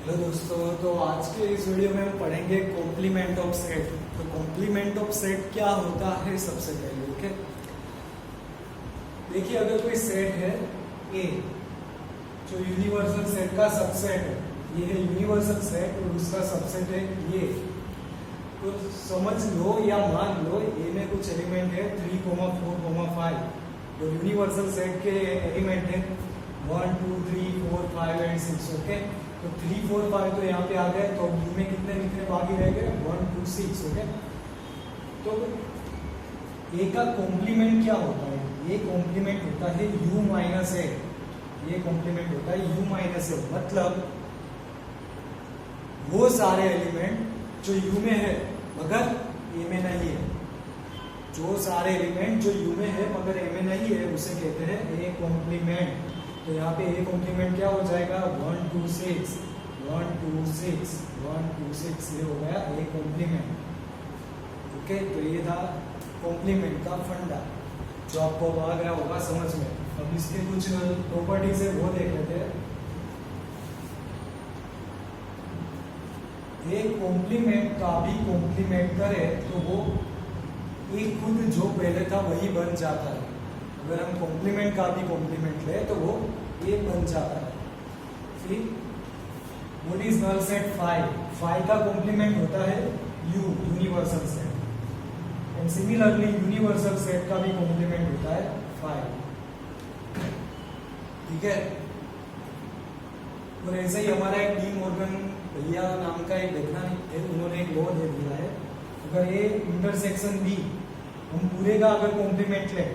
Hello दोस्तों, तो आज के इस वीडियो में हम पढ़ेंगे कॉम्प्लीमेंट ऑफ सेट। तो कॉम्प्लीमेंट ऑफ सेट क्या होता है सबसे पहले। ओके, देखिए अगर कोई सेट है ए जो यूनिवर्सल सेट का सबसेट है, ये है यूनिवर्सल सेट और उसका सबसेट है ये। तो समझ लो या मान लो ए में कुछ एलिमेंट है 3, 4, 5 और यूनिवर्सल सेट के एलिमेंट है 1, 2, 3, 4, 5 एंड 6। ओके, तो 3, 4, 5 तो यहाँ पे आ गए, तो यू में कितने लिखने बाकी रह गए 1, 2, 6। ओके, तो ए का कॉम्प्लीमेंट क्या होता है? ये कॉम्प्लीमेंट होता है u माइनस ए। ये कॉम्प्लीमेंट होता है u माइनस ए, मतलब वो सारे एलिमेंट जो u में है मगर a में नहीं है। जो सारे एलिमेंट जो u में है मगर a में नहीं है उसे कहते हैं a कॉम्प्लीमेंट। तो यहाँ पे a कॉम्प्लीमेंट क्या हो जाएगा 1, 2, 6, 1, 2, 6, 1, 2, 6, ये हो गया a कॉम्प्लीमेंट। ओके, तो ये था कॉम्प्लीमेंट का फंडा जो आपको आ गया होगा समझ में। अब इसके कुछ प्रॉपर्टीज है वो देख लेते हैं। एक कॉम्प्लीमेंट का भी कॉम्प्लीमेंट करे तो वो एक खुद जो पहले था वही बन जाता है। अगर हम कॉम्प्लीमेंट का भी कॉम्प्लीमेंट ले तो वो ए बन जाता है। फिर व्हाट इज नल सेट 5 का कॉम्प्लीमेंट होता है you, universal set. And similarly universal set का भी कॉम्प्लीमेंट होता है 5। ठीक है, और ऐसे ही हमारा एक डी मॉर्गन भैया नाम का एक वैज्ञानिक है, उन्होंने एक लॉ दे दिया है। अगर ए इंटरसेक्शन बी हम पूरे का अगर कॉम्प्लीमेंट ले,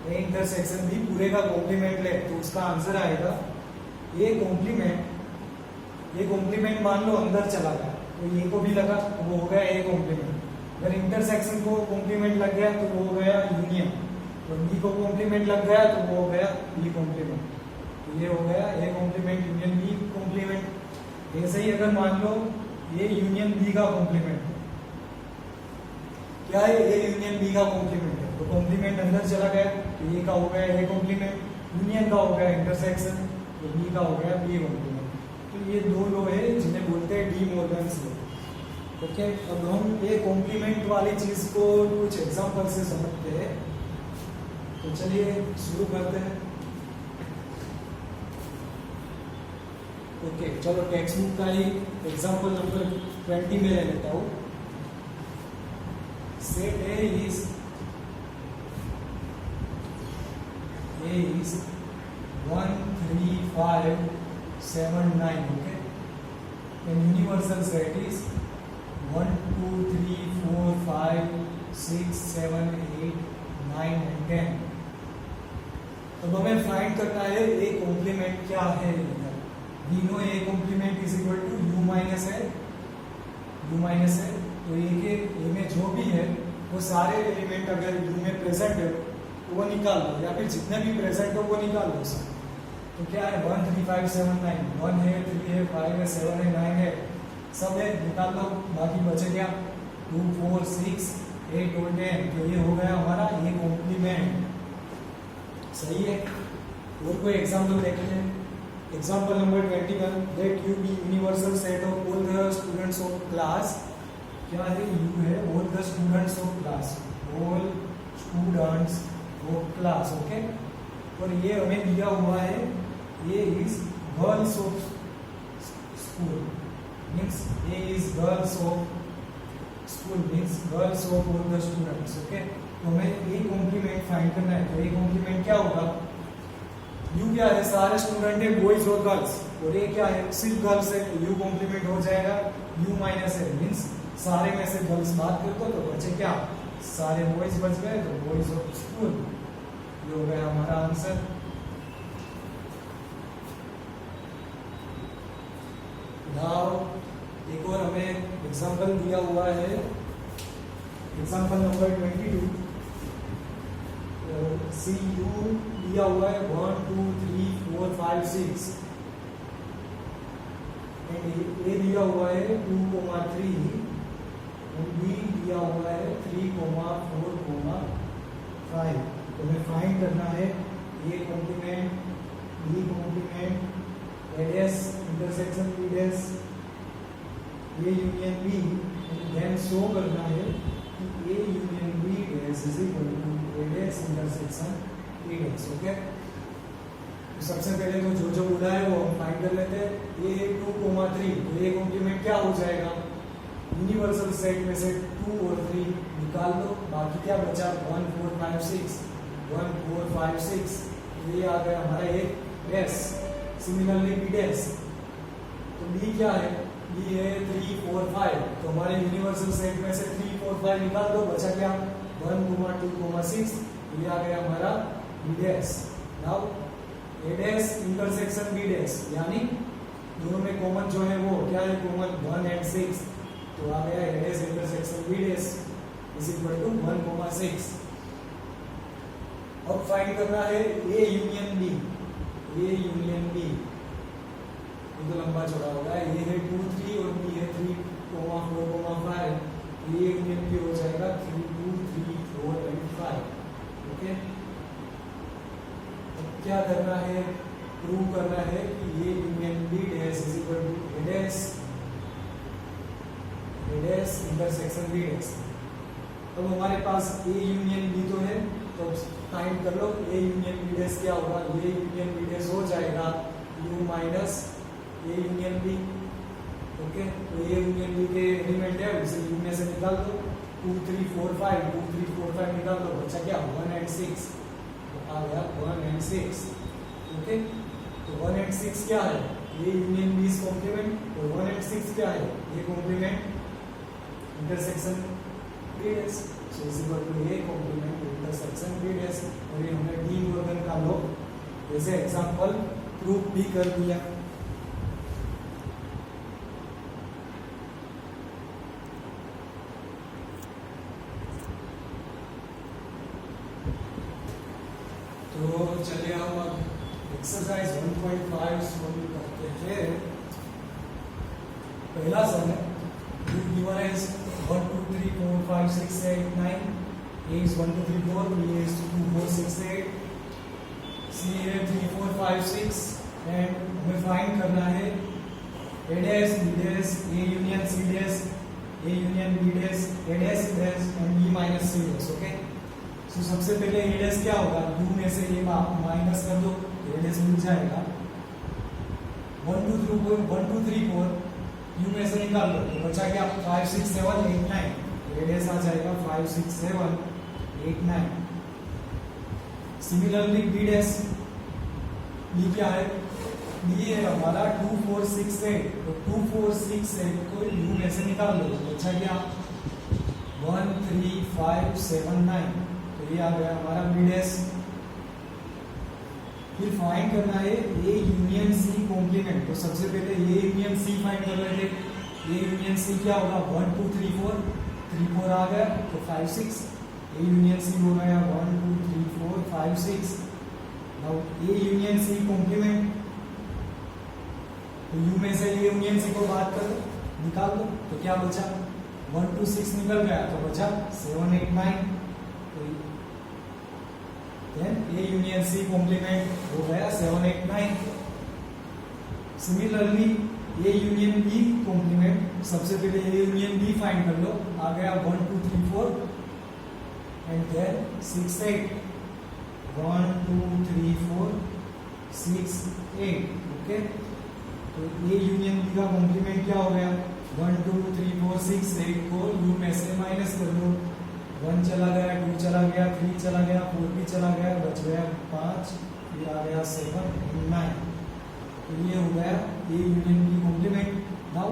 ए इंटरसेक्शन बी पूरे का कॉम्प्लीमेंट ले तो उसका आंसर आएगा ए कॉम्प्लीमेंट। मान लो अंदर चला गया तो ए को भी लगा तो वो हो गया ए कॉम्प्लीमेंट। अगर इंटरसेक्शन को कॉम्प्लीमेंट लग गया तो वो हो गया यूनियन, और बी को कॉम्प्लीमेंट लग गया तो वो हो गया बी कॉम्प्लीमेंट। तो ये हो गया A complement union B complement. ऐसे ही अगर मान लो ए यूनियन बी का कॉम्प्लीमेंट क्या है, ए यूनियन बी का कॉम्प्लीमेंट है, तो कॉम्प्लीमेंट अंदर चला गया तो ए का हो गया ए कॉम्प्लीमेंट, यूनियन का हो गया इंटरसेक्शन, तो बी का हो गया बी कॉम्प्लीमेंट। तो ये दो लॉ है जिन्हें बोलते हैं डी मॉर्गन्स लॉ। ओके, अब हम ये कॉम्प्लीमेंट वाली चीज को कुछ एग्जांपल से समझते हैं। तो चलिए शुरू करते हैं। ओके, चलो टेक्स्ट बुक का ही एग्जांपल नंबर 20 में ले लेता हूँ। Set A is 1, 3, 5, 7, 9. Okay, and universal set is 1, 2, 3, 4, 5, 6, 7, 8, 9 and 10. अब हमें फाइंड करना है ए कॉम्प्लीमेंट क्या है। We know A complement is equal to U minus है। तो ए में जो भी है वो सारे एलिमेंट अगर यू में प्रेजेंट है तो वो निकाल लो, या फिर जितने भी प्रेजेंट हो वो निकाल लो सब। तो क्या है 1, 3, 5, 7, 9, 1 है, 3 है, 5 है, 7 है, 9 है, सब है, निकाल लो। बाकी बचे क्या 2, 4, 6, 8 और 10। तो ये हो गया हमारा ये कॉम्प्लीमेंट। सही है। और कोई एग्जाम्पल देख लें। Example number 21, that U be universal set of all the students of class. क्या है यू है all the students of class, all students of class. Okay, और ये हमें दिया हुआ है ये is girls of school, means ये is girls of school means girls of all the students. Okay, तो हमें ए कॉम्प्लीमेंट फाइंड करना है। तो ए कॉम्प्लीमेंट क्या होगा, यू क्या है सारे स्टूडेंट है बॉयज और गर्ल्स, और ए क्या है सिर्फ गर्ल्स है, तो यू कॉम्प्लीमेंट हो जाएगा यू माइनस है, मीन्स सारे में से गर्ल्स बात करते हो तो बचे क्या सारे बॉयज बच गए, तो बॉयज ऑफ स्कूल। ये हो गया हमारा आंसर। नाउ एक और हमें एग्जांपल दिया हुआ है, एग्जांपल नंबर 22। सी यू दिया हुआ है 1, 2, 3, 4, 5, 6 एंड ए दिया हुआ है 2, 3 और बी दिया हुआ है 3, 4, 5। तो हमें फाइंड करना है A complement, B complement, S intersection B dash A union B, then show करना है कि A union B dash is equal to A dash intersection B dash. Okay, तो सबसे पहले तो जो बोला है वो हम फाइंड कर लेते हैं। ए 2, 3, तो ए कॉम्प्लीमेंट क्या हो जाएगा, यूनिवर्सल सेट में से 2 और 3 निकाल दो, बाकी क्या बचा 1 4 5 6, 1 4 5 6, ये आ गया हमारा एक डैश। सिमिलरली बी डैश, तो बी क्या है, बी है 3 4 5, तो हमारे यूनिवर्सल सेट में से 3 4 5 निकाल दो, बचा क्या 1 2 6, ये आ गया हमारा बी डैश। नाउ ए डैश इंटरसेक्शन बी डैश, यानी दोनों में कॉमन जो है वो क्या है, कॉमन 1 और 6, तो आ गया A dash intersection B dash is equal to 1 6। अब फाइंड करना है A union B. A union B ये तो लंबा चौड़ा होगा, ए है 2 3 और बी है 3 4 5, ए यूनियन बी हो जाएगा 3 2 3 4 एंड 5। ओके, क्या करना है, प्रूव करना है कि ये union B dash is equal to A dash intersection B dash. अब हमारे पास ए यूनियन बी तो है, तो फाइंड कर लो ए यूनियन बी डैश क्या होगा, ये यूनियन बी डैश हो जाएगा U minus A union B. Okay, तो ए यूनियन बी के एलिमेंट है, उसे यू में से निकाल दो, 2 3 4 5, 2 3 4 5 निकाल दो, बचा क्या 1 और 6, आ गया 1 और 6। ओके, तो 1 और 6 क्या है, ये यूनियन बी इज कॉम्प्लीमेंट, और 1 और 6 क्या है, ये complement intersection B dash, so is equal to A complement intersection B dash. और ये हमने डी मॉर्गन का लॉ जैसे एग्जांपल प्रूफ भी कर दिया। तो चलिए हम अब एक्सरसाइज 1.5 सॉल्व करते हैं। पहला सम है, given is 1 2 3 4 5 6 8 9, a is 1 2 3 4, b is 2 4 6 8, c है 3 4 5 6, एंड हमें फाइंड करना है a dash b dash a union c dash a union b dash a dash c dash and b minus c dash. Okay, तो सबसे पहले ए dash क्या होगा, u में से ये माइनस कर दो, ए डैश मिल जाएगा 1 2 3 4, u में से निकाल दो, तो बचा क्या 5 6 7 8 9, ए डैश आ जाएगा 5 6 7 8 9। सिमिलरली बी डैश, बी क्या है, बी है हमारा 2 4 6 8, तो 2 4 6 8 को u में से निकाल दो, तो बचा क्या 1 3 5 7 9, तो ये आ गया हमारा बी डैश। फिर फाइंड करना है ए यूनियन सी कॉम्प्लीमेंट, तो सबसे पहले ए यूनियन सी फाइंड कर लेते हैं। ए यूनियन सी क्या होगा 1 2 3 4, 3 4 आ गया तो 5 6, ए यूनियन सी हो गया 1 2 3 4 5 6। Now A union C complement, तो यू में से ए यूनियन सी को बात कर निकाल दो, तो क्या बचा 1 2 6 निकल गया, तो बचा 7 8 9, then A union C complement हो गया 7 8 9। Similarly A union B complement, सबसे पहले A union B फाइंड कर लो, आ गया 1 2 3 4 एंड देन 6 8, 1 2 3 4 6 8। ओके, तो A union B का कॉम्प्लीमेंट क्या हो गया 1 2 3 4 6 8 को U में से माइनस कर दो, 1 चला गया, 2 चला गया, 3 चला गया, 4 भी चला गया, बच गया 5, फिर आ गया 7 9। तो ये हो गया A union B complement. Now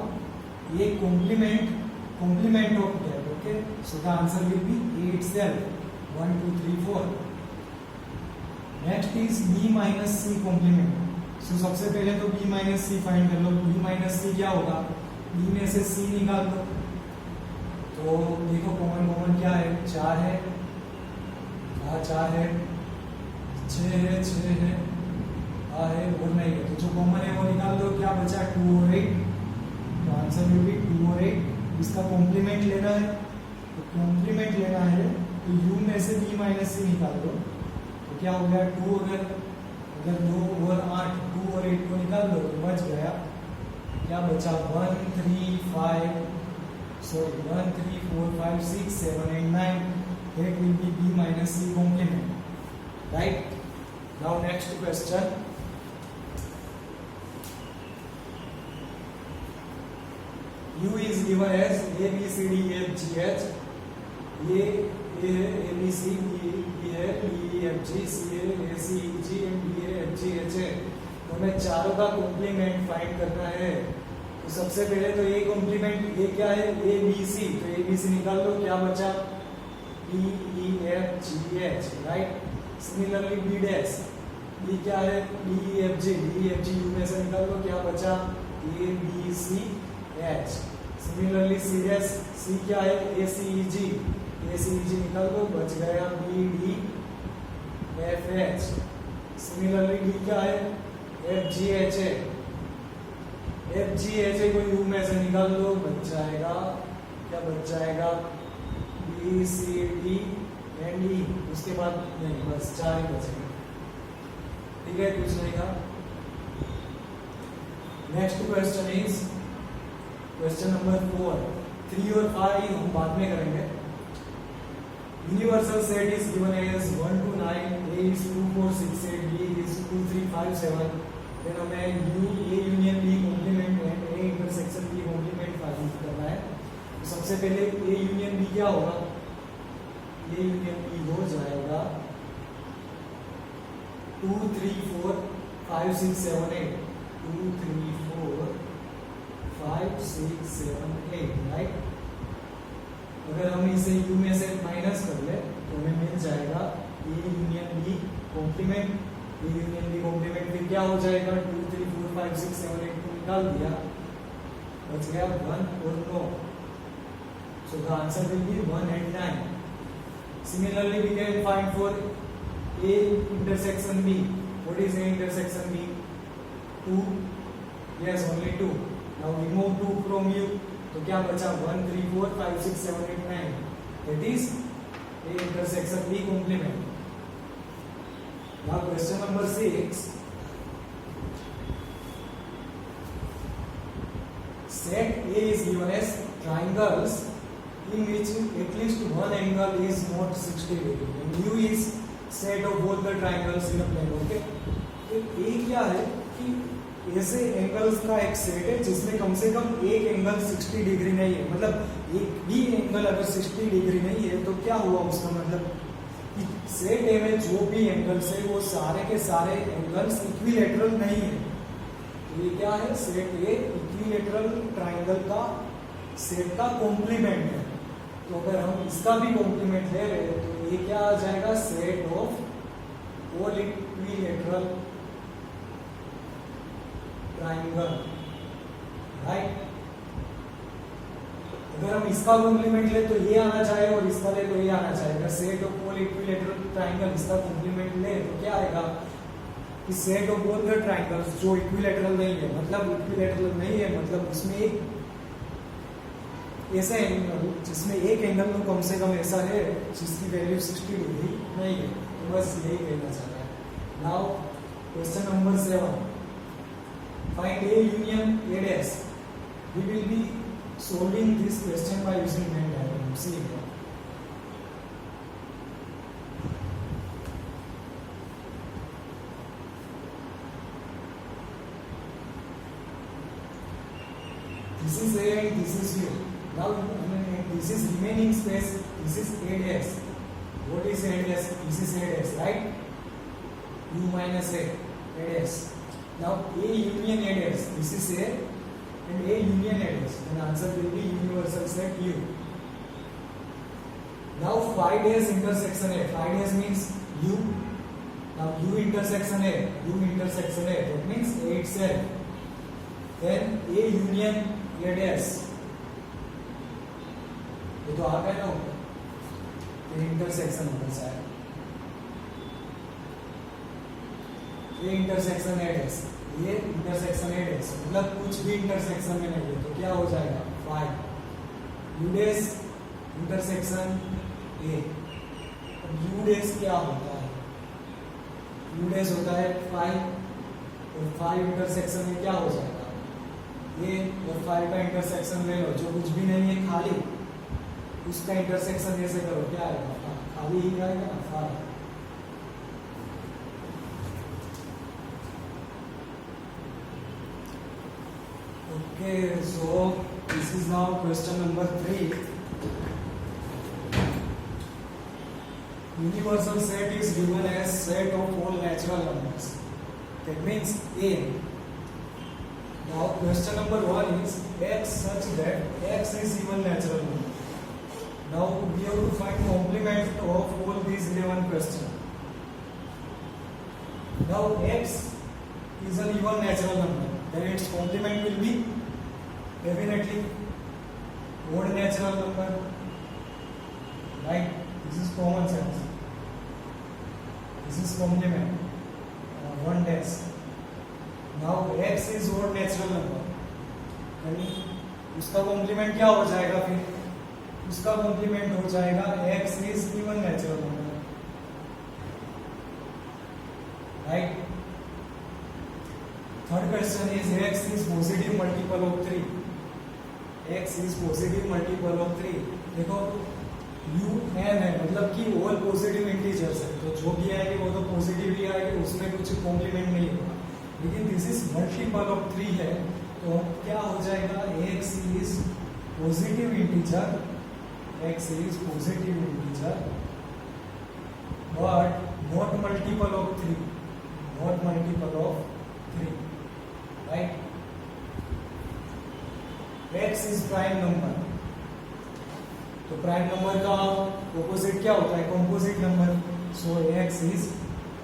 A complement of that. Okay, so the answer will be A itself 1 2 3 4। Next is B minus C complement. So सबसे पहले तो बी माइनस सी फाइंड कर लो। बी माइनस सी क्या होगा, बी में से सी निकाल दो, तो देखो कॉमन क्या है 4 है, 4 है, 6 है, 6 है, है और नहीं है, तो जो कॉमन है वो निकाल दो, क्या बचा 2 और 8, तो आंसर विल बी 2 और 8। इसका कॉम्प्लीमेंट लेना है, तो कॉम्प्लीमेंट लेना है तो u में से b माइनस सी निकाल दो, तो क्या हो गया 2, अगर 2 और 8 2 और 8 को निकाल दो तो बच गया क्या बचा 1 3 5 sorry 1 3 4 5 6 7 8 9 that will be b minus c complement, right? Now next question. U is given as a b c d e f g h. a b c d e f g a c e g and d e f g h है। तो हमें चारों का complement find करना है। तो सबसे पहले तो ए कॉम्प्लीमेंट ये क्या है, ए बी सी, तो ए बी सी निकाल लो, क्या बचा B E F G H, right. Similarly B dash, B क्या है B E F G, B E F G U में से निकाल लो, क्या बचा A B C H. Similarly C dash, C क्या है ए सी ई जी, ए सी ई जी निकाल लो, बच गया B D F H. Similarly D क्या है एफ जी एच है, एफ जी एच को यू में से निकाल लो, बच जाएगा क्या बच जाएगा B C D and E. उसके बाद नहीं, बस 4 ही बचेंगे, ठीक है, कुछ नहीं था। Next question is question number 4। 3 और 5 हम बाद में करेंगे। Universal set is given as 1 to 9, a is 2 4 6 8, b is 2 3 5 7। फिर हमें A union B complement and A intersection B complement find करना है। तो सबसे पहले ए यूनियन बी क्या होगा, ए यूनियन बी हो जाएगा 2 3 4 5 6 7 8, 2 3 4 5 6 7 8, राइट। अगर हम इसे यू में से माइनस कर ले तो हमें मिल जाएगा A union B complement. A union B complement फिर क्या हो जाएगा 2 3 4 5 6 7 8 को निकाल दिया, बच गया 1 और 9। So the answer will be 1 and 9। Similarly we can find for A intersection B. What is A intersection B? 2, yes only 2। Now remove 2 from U, तो क्या बचा 1 3 4 5 6 7 8 9, that is A intersection B complement. Now question number 6. Set A is given as triangles in which at least one angle is not 60 degree and U is set of both the triangles in a plane, okay? तो A क्या है कि ऐसे angles का एक set है जिसमें कम से कम एक एंगल 60 डिग्री नहीं है। मतलब एक भी एंगल अगर 60 डिग्री नहीं है तो क्या हुआ उसका मतलब सेट ए में जो भी एंगल्स है वो सारे के सारे एंगल्स इक्विलेटरल नहीं है। तो ये क्या है, सेट ए इक्विलेटरल ट्राइंगल का सेट का कॉम्प्लीमेंट है। तो अगर हम इसका भी कॉम्प्लीमेंट ले रहे हैं तो ये क्या आ जाएगा, set of all equilateral triangle, right. अगर हम इसका कॉम्प्लीमेंट ले तो ये आना चाहिए और इसका ले तो ये आना चाहिए। Set of all equilateral triangle, इसका कॉम्प्लीमेंट ले तो क्या आएगा कि set of both the triangles जो इक्विलेटरल नहीं है, मतलब इक्विलेटरल नहीं है मतलब उसमें एक ऐसा एंगल जिसमें एक एंगल तो कम से कम ऐसा है जिसकी वैल्यू 60 डिग्री नहीं है। तो बस यही कहना चाहता है। Now question number 7, find A union A dash. We will be solving this question by using Venn diagram. See here. This is A and this is U. Now this is remaining space. This is A dash. What is A dash? This is A dash, right? U minus A dash. Now A union A dash. This is A. And A union A dash, then answer will be universal set U. Now phi dash intersection A. Phi dash means U. Now U intersection A. U intersection A. That means A itself. Then A union A dash. ये तो आ गया ना, ये intersection होना चाहिए। ये intersection A dash, ये इंटरसेक्शन ए डैश, मतलब कुछ भी इंटरसेक्शन में नहीं है तो क्या हो जाएगा phi. U dash intersection A. अब यू डैश क्या होता है, यू डैश होता है फाई, और फाई इंटरसेक्शन में क्या हो जाएगा ये और 5 का इंटरसेक्शन ले लो, जो कुछ भी नहीं है खाली उसका इंटरसेक्शन ऐसे करो, क्या आएगा? खाली ही आएगा ना, 5. Okay, so this is now question number 3. Universal set is given as set of all natural numbers. That means A. Now question number 1 is x such that x is even natural number. Now we have to find complement of all these 11 questions. Now x is an even natural number, then its complement will be definitely odd natural number, right? This is common sense. This is complement, 1 dash. Now x is odd natural number, यानी उसका complement क्या हो जाएगा? फिर उसका complement हो जाएगा x is even natural number, right? Third question is x is positive multiple of 3. x is positive multiple of 3. देखो u n है, मतलब कि all positive integers है, तो जो भी आएंगे वो तो पॉजिटिव ही आएंगे, उसमें कुछ कॉम्प्लीमेंट नहीं होगा. लेकिन दिस इज मल्टीपल ऑफ 3 है, तो क्या हो जाएगा? x is positive integer, x is positive integer but not multiple of 3, not multiple of 3. Right? x is prime number. तो प्राइम नंबर का ऑपोजिट क्या होता है? Composite number. So x is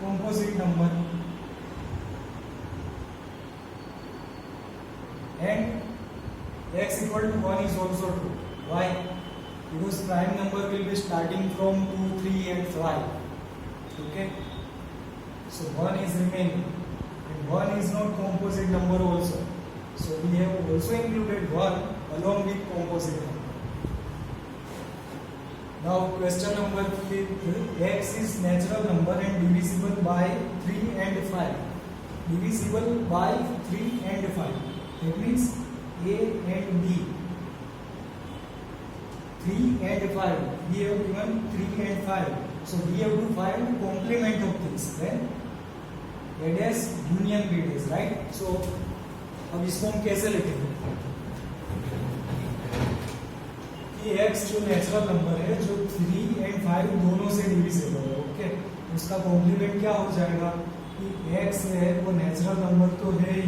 composite number and x equal to 1 is also true. Why? Because prime number will be starting from 2, 3 and 5. Okay? So 1 is remaining. 1 is not composite number also, so we have also included 1 along with composite number. Now question number 5, x is natural number and divisible by 3 and 5. Divisible by 3 and 5, that means a and b. 3 and 5, we have given 3 and 5, so we have to find complement of this. Then A dash union B dash, right? So अब इसको हम कैसे लिखेंगे कि x जो natural number है, जो 3 and 5 दोनों से डिविजिबल है, ओके? उसका कॉम्प्लीमेंट क्या हो जाएगा कि x है वो नेचुरल नंबर तो है ही,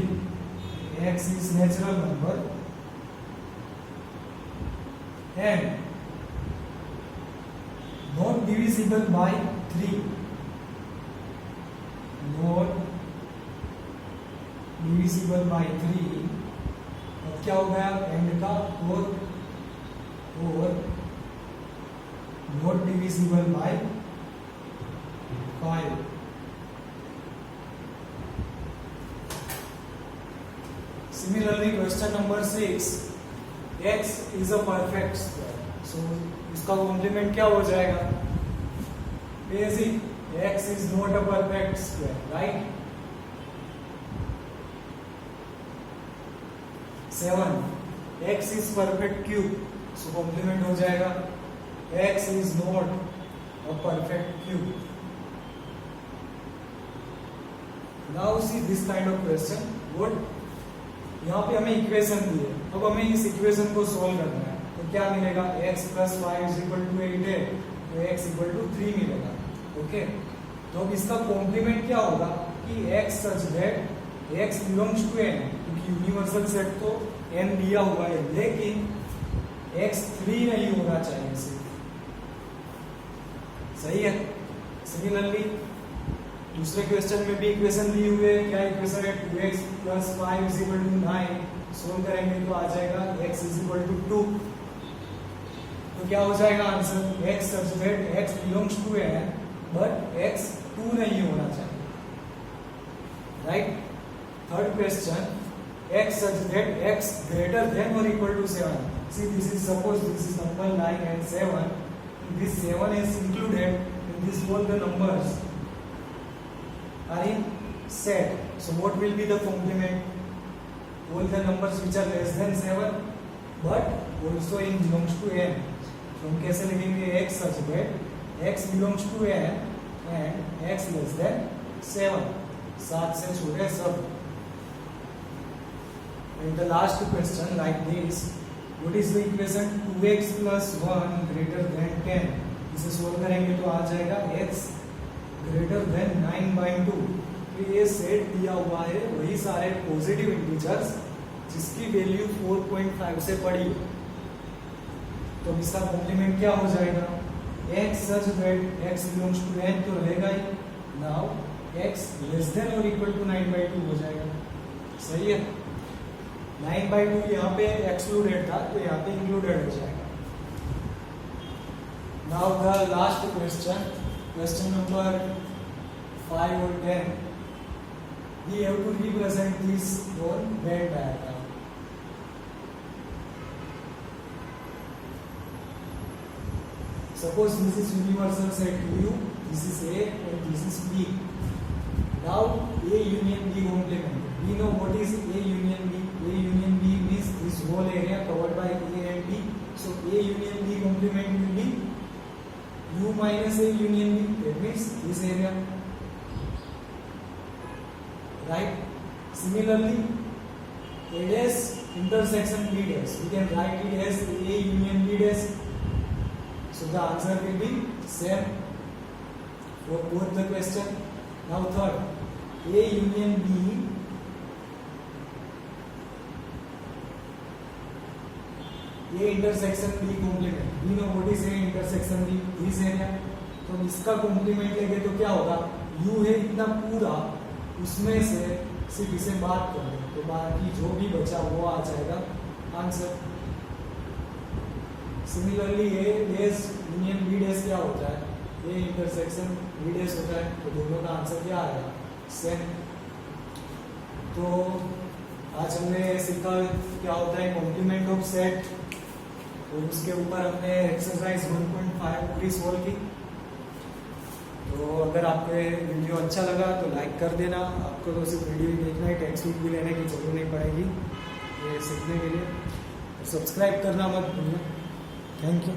x is natural number and not divisible by 3, not divisible by 3. अब क्या हो गया एंड का? और not divisible by 5. Similarly, question number 6, x is a perfect square. So इसका कॉम्प्लीमेंट क्या हो जाएगा? Basic, x is not a perfect square, right? 7, x is perfect cube. So complement हो जाएगा x is not a perfect cube. Now see this kind of question. Good. यहाँ पे हमें equation दी है, अब हमें इस इक्वेशन को सॉल्व करना है. तो क्या मिलेगा? x plus 5 is equal to 8 है, तो x equal to 3 मिलेगा. ओके, तो अब इसका कॉम्प्लीमेंट क्या होगा कि x such that x belongs to n, क्योंकि यूनिवर्सल सेट तो n दिया हुआ है, लेकिन x 3 नहीं होना चाहिए सिर्फ. सही है. सिमिलरली दूसरे क्वेश्चन में भी इक्वेशन दी हुई है. क्या इक्वेशन है? 2x plus 5 is equal to 9. Solve करेंगे तो आ जाएगा x is equal to 2. तो क्या हो जाएगा answer? x such that x belongs to n but x 2 नहीं होना चाहिए, right? Third question, x such that x greater than or equal to 7. See, this is suppose this is number 9 and 7. This 7 is included in this all the numbers are in set. So what will be the complement? all the numbers which are less than 7 but also in belongs to n. तो हम कैसे लिखेंगे x such that x belongs to n and x less than 7, 7 से छोटे सब. And the last question like this, what is the equation 2x plus 1 greater than 10? इसे solve करेंगे तो आ जाएगा x greater than 9/2. तो ये सेट दिया हुआ है वही सारे पॉजिटिव इंटीजर्स जिसकी वैल्यू 4.5 से बड़ी हो. तो इसका कॉम्प्लीमेंट क्या हो जाएगा? x such that x belongs to n तो रहेगा ही. नाउ x लेस देन और इक्वल टू 9/2 हो जाएगा. सही है. 9/2 यहाँ पे एक्सक्लूडेड था तो यहाँ पे इंक्लूडेड हो जाएगा. Now the last question number 5 और 10. We have to represent this on Venn diagram. Suppose this is universal set U, this is A and this is B. Now A union B complement. We know what is A union B. A union B means this whole area covered by A and B. So A union B complement will be U minus A union B. That means this area. Right? Similarly, A dash intersection B dash. We can write it as A union B dash. So the answer will be same for both the question. Now third, A union B. A intersection B complement. We know what is A intersection B. This area. तो इसका complement लेंगे तो क्या होगा? U है इतना पूरा, उसमें से सिर्फ इसे बात कर दो तो बाकी जो भी बचा वो आ जाएगा आंसर. सिमिलरली ए डेश यूनियन बी डेश क्या होता है? ए इंटरसेक्शन बी डेश होता है. तो दोनों का आंसर क्या आएगा? सेम. तो आज हमने सीखा क्या होता है कॉम्प्लीमेंट ऑफ सेट और उसके ऊपर हमने एक्सरसाइज 1.5 पूरी सोल्व की. तो अगर आपको वीडियो अच्छा लगा तो लाइक कर देना. आपको तो सिर्फ वीडियो ही देखना है, टेक्स्ट बुक भी लेने की जरूरत नहीं पड़ेगी ये सीखने के लिए. सब्सक्राइब करना मत भूलना. Thank you.